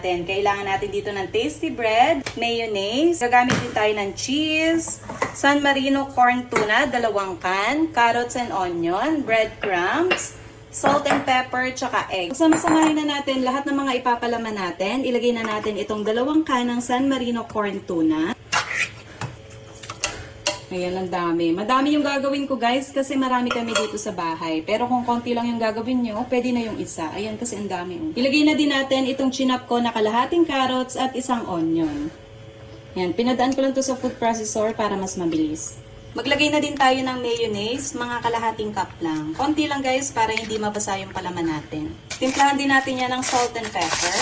natin. Kailangan natin dito ng tasty bread, mayonnaise, gagamit din tayo ng cheese, San Marino corn tuna, 2 can, carrots and onion, breadcrumbs, salt and pepper, tsaka egg. Sama-samahin na natin lahat ng mga ipapalaman natin. Ilagay na natin itong 2 can ng San Marino corn tuna. Ayan, ang dami. Madami yung gagawin ko guys kasi marami kami dito sa bahay. Pero kung konti lang yung gagawin nyo, pwede na yung isa. Ayan kasi ang dami. Ilagay na din natin itong chinap ko na kalahating carrots at 1 onion. Ayan, pinadaan ko lang to sa food processor para mas mabilis. Maglagay na din tayo ng mayonnaise, mga kalahating cup lang. Konti lang guys para hindi mabasa yung palaman natin. Timplahan din natin yan ng salt and pepper.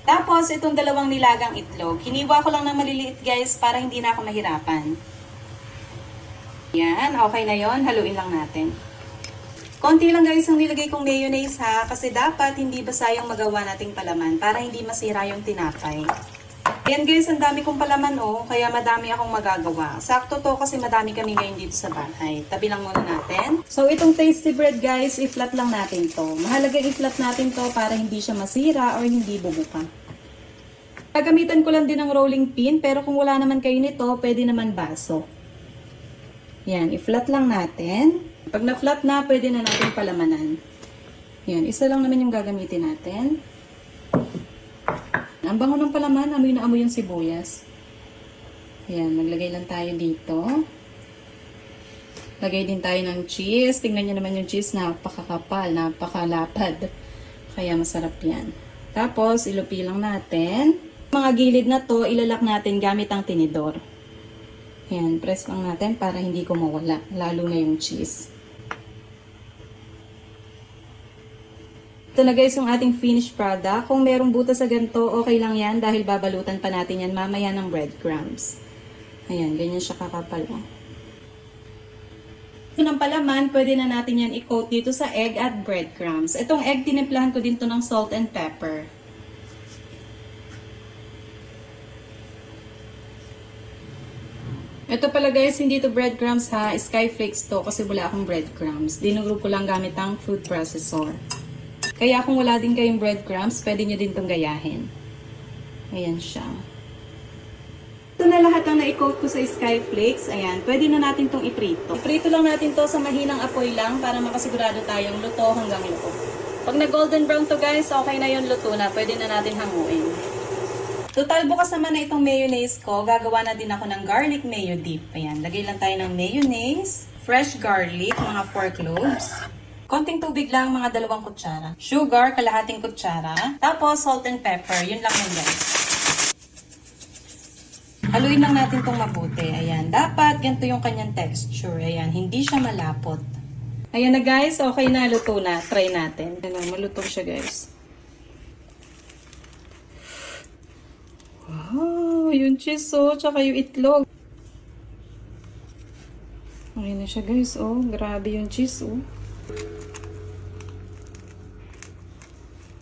Tapos, itong 2 nilagang itlog. Hiniwa ko lang ng maliliit guys para hindi na ako mahirapan. Yan, okay na yon. Haluin lang natin. Konti lang guys ang nilagay kong mayonnaise ha, kasi dapat hindi basa yung magawa nating palaman para hindi masira yung tinapay. Yan guys, ang dami kong palaman oh, kaya madami akong magagawa. Sakto to kasi madami kami ngayon dito sa bahay. Tabi lang muna natin. So itong tasty bread guys, i-flat lang natin to. Mahalaga i-flat natin to para hindi siya masira or hindi bubuka. Gagamitan ko lang din ng rolling pin, pero kung wala naman kayo nito, pwede naman baso. Yan, i-flat lang natin. Pag na-flat na, pwede na natin palamanan. Yan, isa lang naman yung gagamitin natin. Ang bango ng palaman, amoy na amoy yung sibuyas. Ayan, maglagay lang tayo dito. Lagay din tayo ng cheese. Tingnan nyo naman yung cheese, napakakapal, napakalapad. Kaya masarap yan. Tapos, ilupi lang natin. Mga gilid na to, ilalak natin gamit ang tinidor. Ayan, press lang natin para hindi ko mawala. Lalo na yung cheese. Ito na guys yung ating finished product. Kung merong butas sa ganito, okay lang yan dahil babalutan pa natin yan mamaya ng breadcrumbs. Ayan, ganyan siya kakapal. Oh. Ito ng palaman, pwede na natin yan i-coat dito sa egg at breadcrumbs. Itong egg, tinimplahan ko dito ng salt and pepper. Ito pala guys, hindi to breadcrumbs ha, skyflakes to kasi wala akong breadcrumbs. Dinugro ko lang gamit ang food processor. Kaya kung wala din kayong breadcrumbs, pwede nyo din itong gayahin. Ayan siya. Ito na lahat ang na-coat ko sa skyflakes. Ayan, pwede na natin itong iprito. Iprito lang natin to sa mahinang apoy lang para makasigurado tayong luto hanggang luto. Pag na golden brown to guys, okay na yung luto na. Pwede na natin hanguin. Total, bukas naman na itong mayonnaise ko. Gagawa na din ako ng garlic mayo dip. Ayan, lagay lang tayo ng mayonnaise, fresh garlic, mga 4 cloves. Konting tubig lang, mga 2 kutsara. Sugar, kalahating kutsara. Tapos, salt and pepper. Yun lang yun guys. Haluin lang natin itong mabuti. Ayan, dapat ganito yung kanyang texture. Ayan, hindi siya malapot. Ayan na guys, okay na, luto na. Try natin. Ayan, malutong siya guys. Wow, yung cheese oh, tsaka yung itlog. Ayan na siya guys, oh. Grabe yung cheese oh.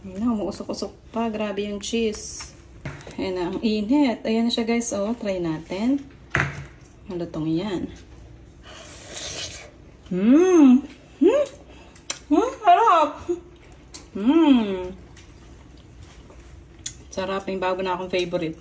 Ayan na, umuusok-usok pa. Grabe yung cheese. Ayan na, ang init. Ayan na siya guys, oh. Try natin. Malutong yan. Sarap! Sarap, yung bago na akong favorite.